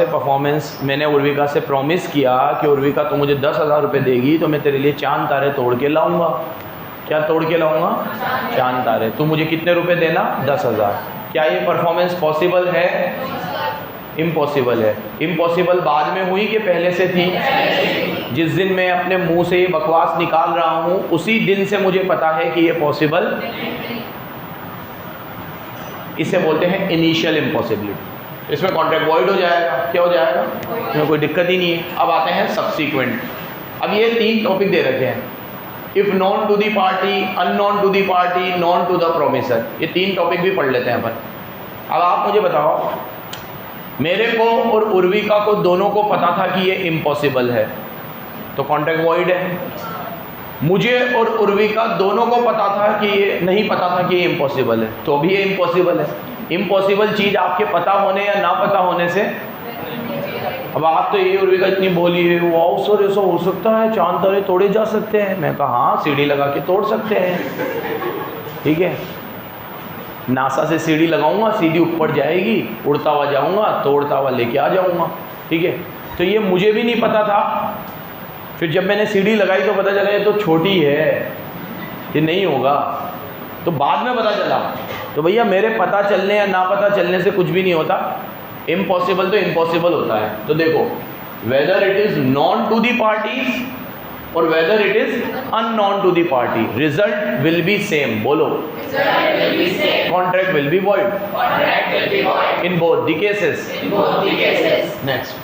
[SPEAKER 1] से प्रॉमिस किया कि उर्विका तू मुझे 10,000 रुपये देगी तो मैं तेरे लिए चांद तारे तोड़ के लाऊंगा। क्या तोड़ के लाऊंगा? चांद तारे। तू मुझे कितने रुपए देना? 10,000। क्या ये परफॉर्मेंस पॉसिबल है? इम्पॉसिबल है। इम्पॉसिबल बाद में हुई कि पहले से थी? जिस दिन मैं अपने मुंह से ये बकवास निकाल रहा हूँ उसी दिन से मुझे पता है कि ये पॉसिबल। इसे बोलते हैं इनिशियल इम्पॉसिबिलिटी। इसमें कॉन्ट्रैक्ट वॉइड हो जाएगा। क्या हो जाएगा? इसमें कोई दिक्कत ही नहीं है। अब आते हैं सब्सीक्वेंट। अब ये 3 टॉपिक दे रखे हैं, if known to the party, unknown to the party, known to the promisor. ये 3 टॉपिक भी पढ़ लेते हैं अपन। अब आप मुझे बताओ, मेरे को और उर्विका को दोनों को पता था कि ये इम्पॉसिबल है तो कॉन्ट्रैक्ट वॉइड है। मुझे और उर्विका दोनों को पता था कि ये नहीं पता था कि ये इम्पॉसिबल है तो भी ये इम्पॉसिबल है। इम्पॉसिबल चीज़ आपके पता होने या ना पता होने से, अब आप तो ये उर्विका इतनी बोली है, वाओ सर ऐसा हो सकता है, चांद तारे तोड़े जा सकते हैं। मैं कहा हाँ, सीढ़ी लगा के तोड़ सकते हैं। ठीक है, नासा से सीढ़ी लगाऊंगा, सीढ़ी ऊपर जाएगी, उड़ता हुआ जाऊंगा, तोड़ता हुआ लेके आ जाऊंगा। ठीक है, तो ये मुझे भी नहीं पता था। फिर जब मैंने सीढ़ी लगाई तो पता चला ये तो छोटी है, ये नहीं होगा। तो बाद में पता चला। तो भैया मेरे पता चलने या ना पता चलने से कुछ भी नहीं होता। इम्पॉसिबल तो इम्पॉसिबल होता है। तो देखो, whether it is known to the parties और whether it is unknown to the party, result will be same. बोलो, contract will be void in both the cases. Next,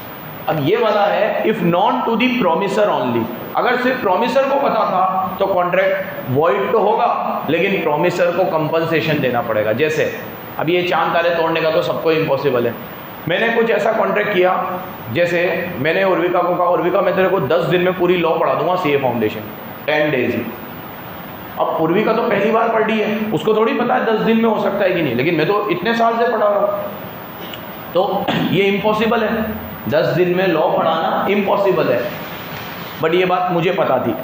[SPEAKER 1] अब ये वाला है if known to the promisor only, अगर सिर्फ promisor को पता था तो कॉन्ट्रैक्ट वॉइड तो होगा, लेकिन प्रोमिसर को कंपनसेशन देना पड़ेगा। जैसे अब ये चांद तारे तोड़ने का तो सबको इम्पॉसिबल है, मैंने कुछ ऐसा कॉन्ट्रैक्ट किया, जैसे मैंने उर्विका को कहा उर्विका मैं तेरे को 10 दिन में पूरी लॉ पढ़ा दूंगा CA फाउंडेशन 10 डेज में। अब उर्विका तो पहली बार पढ़ रही है, उसको थोड़ी पता है 10 दिन में हो सकता है कि नहीं, लेकिन मैं तो इतने साल से पढ़ा रहा हूँ, तो ये इम्पॉसिबल है, 10 दिन में लॉ पढ़ाना इम्पॉसिबल है। बट ये बात मुझे पता थी,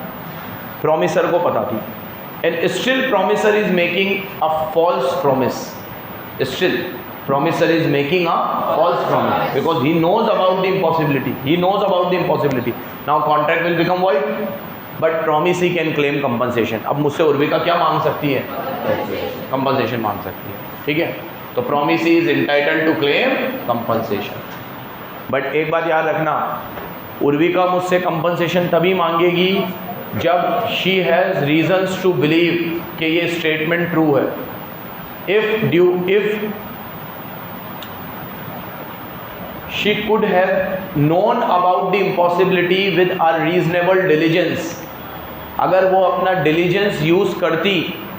[SPEAKER 1] प्रोमिसर को पता थी, and still promisor is making a false promise, still promisor is making a false promise because he knows about the impossibility, he knows about the impossibility. Now contract will become void but promise he can claim compensation. अब मुझसे उर्विका क्या मांग सकती है? Compensation मांग सकती है, ठीक है। तो promise is entitled to claim compensation. But एक बात याद रखना, उर्विका मुझसे कंपनसेशन तभी मांगेगी जब she has reasons to believe कि ये स्टेटमेंट ट्रू है। If she could have known about the impossibility with a reasonable diligence, अगर वो अपना डिलीजेंस यूज़ करती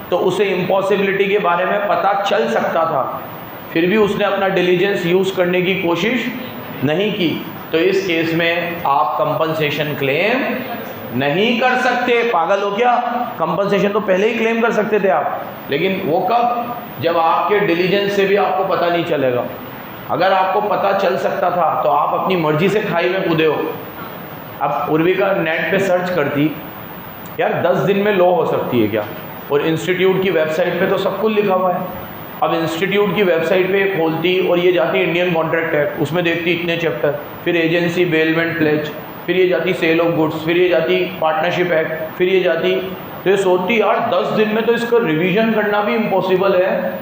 [SPEAKER 1] तो उसे इम्पॉसिबिलिटी के बारे में पता चल सकता था, फिर भी उसने अपना डिलीजेंस यूज़ करने की कोशिश नहीं की, तो इस केस में आप कंपनसेशन क्लेम नहीं कर सकते। पागल हो क्या? कंपनसेशन तो पहले ही क्लेम कर सकते थे आप, लेकिन वो कब? जब आपके डिलीजेंस से भी आपको पता नहीं चलेगा। अगर आपको पता चल सकता था तो आप अपनी मर्जी से खाई में कूदे हो। अब उर्विका नेट पे सर्च करती यार 10 दिन में लॉ हो सकती है क्या, और इंस्टीट्यूट की वेबसाइट पे तो सब कुछ लिखा हुआ है। अब इंस्टीट्यूट की वेबसाइट पे खोलती और ये जाती इंडियन कॉन्ट्रैक्ट एक्ट, उसमें देखती इतने चैप्टर, फिर एजेंसी बेलमेंट प्लेज, फिर ये जाती सेल ऑफ गुड्स, फिर ये जाती पार्टनरशिप एक्ट, फिर ये जाती, तो ये सोचती यार 10 दिन में तो इसका रिवीजन करना भी इम्पॉसिबल है,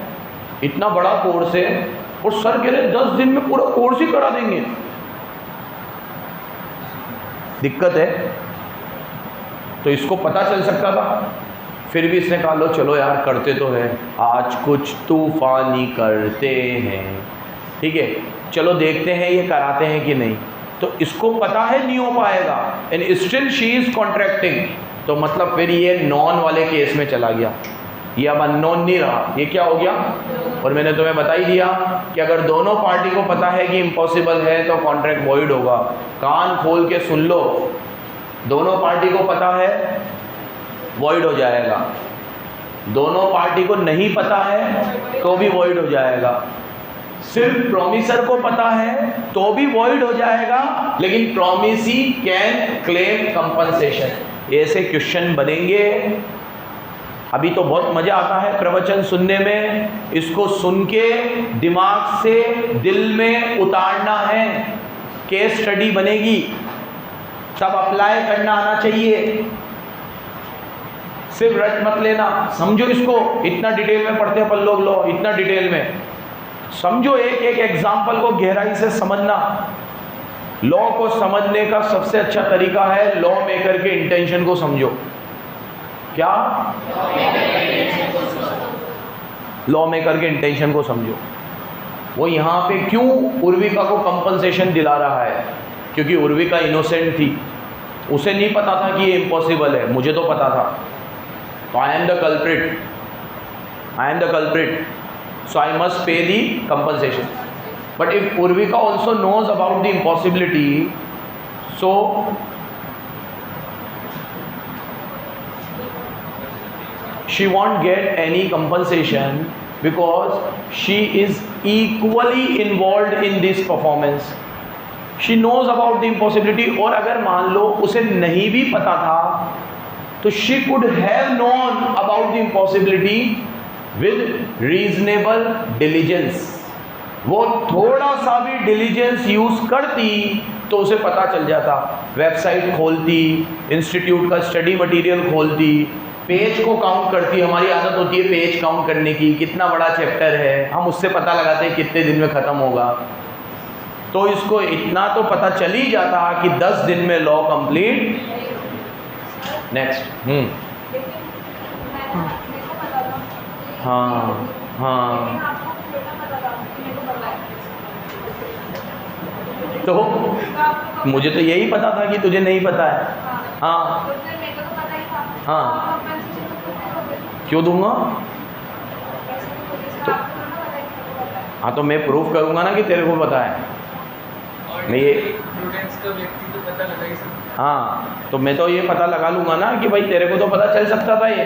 [SPEAKER 1] इतना बड़ा कोर्स है, और सर कह रहे 10 दिन में पूरा कोर्स ही करा देंगे। दिक्कत है। तो इसको पता चल सकता था, फिर भी इसने कहा लो चलो यार करते तो है, आज कुछ तूफानी करते हैं, ठीक है चलो देखते हैं ये कराते हैं कि नहीं। तो इसको पता है नहीं हो पाएगा, and still she is contracting, तो मतलब फिर ये नॉन वाले केस में चला गया, ये अब अननोन नहीं रहा, ये क्या हो गया? और मैंने तुम्हें बता ही दिया कि अगर दोनों पार्टी को पता है कि इम्पॉसिबल है तो कॉन्ट्रैक्ट वॉइड होगा। कान खोल के सुन लो, दोनों पार्टी को पता है वॉइड हो जाएगा, दोनों पार्टी को नहीं पता है तो भी वॉइड हो जाएगा, सिर्फ प्रॉमिसर को पता है तो भी वॉइड हो जाएगा, लेकिन प्रॉमिसी कैन क्लेम कंपनसेशन। ऐसे क्वेश्चन बनेंगे। अभी तो बहुत मज़ा आता है प्रवचन सुनने में, इसको सुन के दिमाग से दिल में उतारना है, केस स्टडी बनेगी, तब अप्लाई करना आना चाहिए, सिर्फ रट मत लेना। समझो इसको, इतना डिटेल में पढ़ते हैं अपन लोग लॉ, इतना डिटेल में समझो, एक एक एग्जाम्पल को गहराई से समझना। लॉ को समझने का सबसे अच्छा तरीका है लॉ मेकर के इंटेंशन को समझो। क्या? लॉ मेकर के इंटेंशन को समझो। वो यहाँ पे क्यों उर्विका को कंपनसेशन दिला रहा है? क्योंकि उर्विका इनोसेंट थी, उसे नहीं पता था कि ये इम्पॉसिबल है, मुझे तो पता था, तो I am the culprit, I am the culprit, so I must pay the compensation. But if Urvika also knows about the impossibility, so she won't get any compensation because she is equally involved in this performance. She knows about the impossibility, और अगर मान लो उसे नहीं भी पता था तो she could have known about the impossibility with reasonable diligence. वो थोड़ा सा भी डिलीजेंस यूज़ करती तो उसे पता चल जाता, वेबसाइट खोलती, इंस्टीट्यूट का स्टडी मटेरियल खोलती, पेज को काउंट करती। हमारी आदत होती है पेज काउंट करने की, कितना बड़ा चैप्टर है, हम उससे पता लगाते हैं कितने दिन में ख़त्म होगा। तो इसको इतना तो पता चल ही जाता कि 10 दिन में लॉ कंप्लीट। नेक्स्ट। हाँ हाँ तो मुझे तो यही पता था कि तुझे नहीं पता है। हाँ
[SPEAKER 2] तो फिर मेरे को तो पता ही था।
[SPEAKER 1] हाँ।
[SPEAKER 2] कंपनसेशन तो खुद दोगे।
[SPEAKER 1] क्यों दूंगा?
[SPEAKER 2] ऐसे तो बोले सर आपको ना पता ही था, पता है।
[SPEAKER 1] हाँ तो मैं प्रूफ करूँगा ना कि तेरे को पता है।
[SPEAKER 3] और
[SPEAKER 1] मैं ये
[SPEAKER 3] प्रूडेंस का व्यक्ति तो पता लगा ही सकता।
[SPEAKER 1] हाँ तो मैं तो ये पता लगा लूँगा ना कि भाई तेरे को तो पता चल सकता था ये।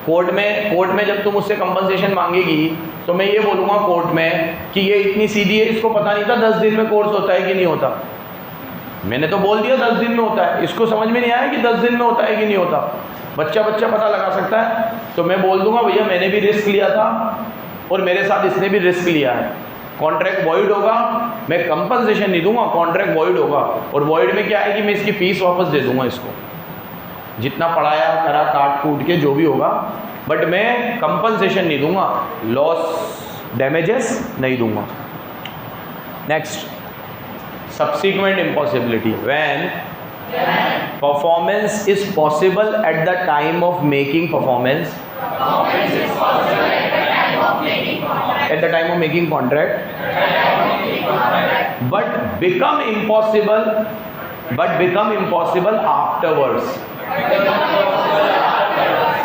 [SPEAKER 1] कोर्ट में जब तुम मुझसे कंपनसेशन मांगेगी तो मैं ये बोलूँगा कोर्ट में कि ये इतनी सीधी है, इसको पता नहीं था 10 दिन में कोर्स होता है कि नहीं होता। मैंने तो बोल दिया 10 दिन में होता है, इसको समझ में नहीं आया कि 10 दिन में होता है कि नहीं होता। बच्चा पता लगा सकता है। तो मैं बोल दूंगा भैया मैंने भी रिस्क लिया था और मेरे साथ इसने भी रिस्क लिया है, कॉन्ट्रैक्ट वॉइड होगा, मैं कंपनसेशन नहीं दूंगा, कॉन्ट्रैक्ट वॉइड होगा। और वॉइड में क्या है कि मैं इसकी फ़ीस वापस दे दूंगा इसको, जितना पढ़ाया करा काट कूट के जो भी होगा, बट मैं कंपनसेशन नहीं दूंगा, लॉस डैमेजेस नहीं दूंगा। Next, subsequent impossibility, when performance is possible at the time of making performance, at the time of making contract, but become impossible afterwards.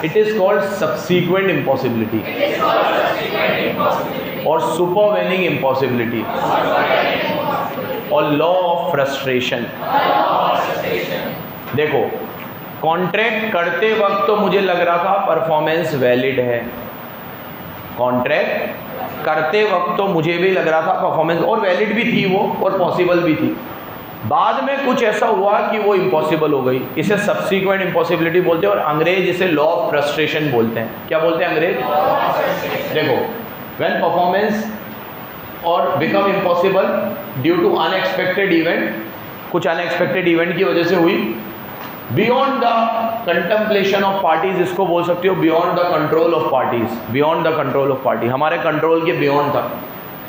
[SPEAKER 1] It is called subsequent impossibility or supervening impossibility और law of frustration. देखो, contract करते वक्त तो मुझे लग रहा था performance valid है, कॉन्ट्रैक्ट करते वक्त तो मुझे भी लग रहा था परफॉर्मेंस और वैलिड भी थी वो और पॉसिबल भी थी। बाद में कुछ ऐसा हुआ कि वो इम्पॉसिबल हो गई, इसे सब्सिक्वेंट इम्पॉसिबिलिटी बोलते हैं और अंग्रेज इसे लॉ ऑफ फ्रस्ट्रेशन बोलते हैं। क्या बोलते हैं अंग्रेज? देखो, व्हेन परफॉर्मेंस और become impossible due to unexpected event, कुछ अनएक्सपेक्टेड इवेंट की वजह से हुई, beyond the contemplation of parties, इसको बोल सकते हो beyond the control of parties, beyond the control of party, हमारे कंट्रोल के बियॉन्ड था,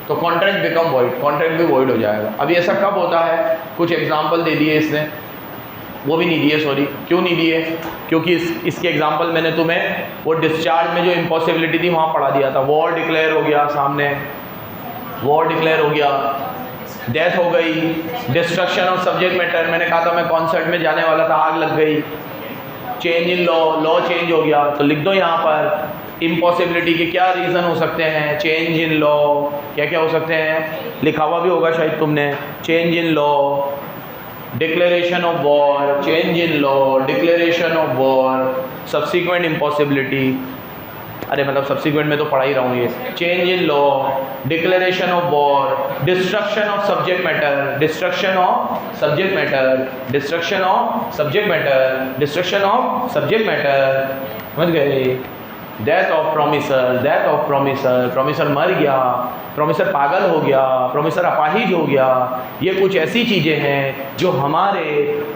[SPEAKER 1] तो कॉन्ट्रैक्ट बिकम वॉइड, कॉन्ट्रैक्ट भी वॉइड हो जाएगा। अभी ऐसा कब होता है? कुछ एग्जाम्पल दे दिए इसने, वो भी नहीं दिए, सॉरी क्यों नहीं दिए, क्योंकि इसके एग्जाम्पल मैंने तुम्हें वो डिस्चार्ज में जो इम्पॉसिबिलिटी थी वहाँ पढ़ा दिया था। वॉर डिक्लेयर हो गया, सामने वॉर डिक्लेयर हो गया, डेथ हो गई, डिस्ट्रक्शन ऑफ सब्जेक्ट मैटर, मैंने कहा था मैं कॉन्सर्ट में जाने वाला था, आग लग गई, चेंज इन लॉ चेंज हो गया, तो लिख दो यहाँ पर इम्पॉसिबिलिटी के क्या रीज़न हो सकते हैं। चेंज इन लॉ, क्या क्या हो सकते हैं, लिखा हुआ भी होगा शायद तुमने, change in law, declaration of war, change in law, declaration of war, subsequent impossibility, अरे मतलब सब्सिक्वेंट में तो पढ़ा ही रहा हूँ ये, change in law, declaration of war, destruction of subject matter, destruction of subject matter, destruction of subject matter, destruction of subject matter, समझ गए। Death of promisor, death of promisor, promisor मर गया, प्रोमिसर पागल हो गया, प्रोमिसर अपाहिज हो गया, ये कुछ ऐसी चीज़ें हैं जो हमारे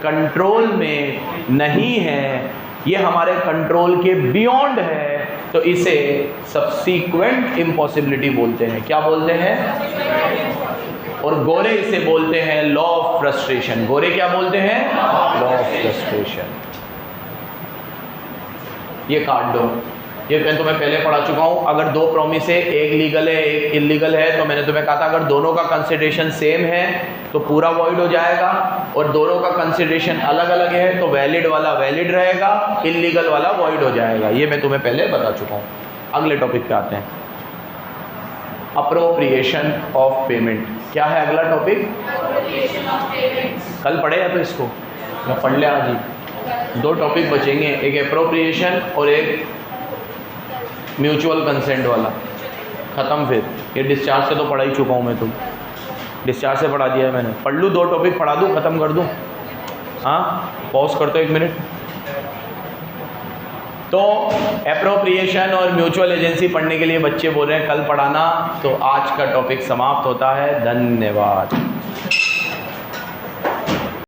[SPEAKER 1] कंट्रोल में नहीं हैं, ये हमारे कंट्रोल के बियॉन्ड है, तो इसे सब्सिक्वेंट इम्पॉसिबिलिटी बोलते हैं। क्या बोलते हैं? और गोरे इसे बोलते हैं लॉ ऑफ फ्रस्ट्रेशन। गोरे क्या बोलते हैं? Law of frustration. ये काट दो, ये मैं तुम्हें पहले पढ़ा चुका हूँ। अगर दो प्रॉमिस है, एक लीगल है एक इलीगल है, तो मैंने तुम्हें कहा था अगर दोनों का कंसिडरेशन सेम है तो पूरा वॉइड हो जाएगा, और दोनों का कंसिडरेशन अलग अलग है तो वैलिड वाला वैलिड रहेगा, इलीगल वाला वॉइड हो जाएगा। ये मैं तुम्हें पहले बता चुका हूँ। अगले टॉपिक पे आते हैं, अप्रोप्रिएशन ऑफ पेमेंट। क्या है अगला टॉपिक? कल पढ़े या तो इसको मैं पढ़ लिया आज ही। दो टॉपिक बचेंगे, एक अप्रोप्रिएशन और एक म्यूचुअल कंसेंट वाला, ख़त्म। फिर ये डिस्चार्ज से तो पढ़ा ही चुका हूँ मैं, तुम डिस्चार्ज से पढ़ा दिया है मैंने। पढ़ लूँ, दो टॉपिक पढ़ा दूँ, ख़त्म कर दूँ। हाँ, पॉज करते हो 1 मिनट। तो एप्रोप्रिएशन और म्यूचुअल एजेंसी पढ़ने के लिए बच्चे बोल रहे हैं कल पढ़ाना, तो आज का टॉपिक समाप्त होता है। धन्यवाद।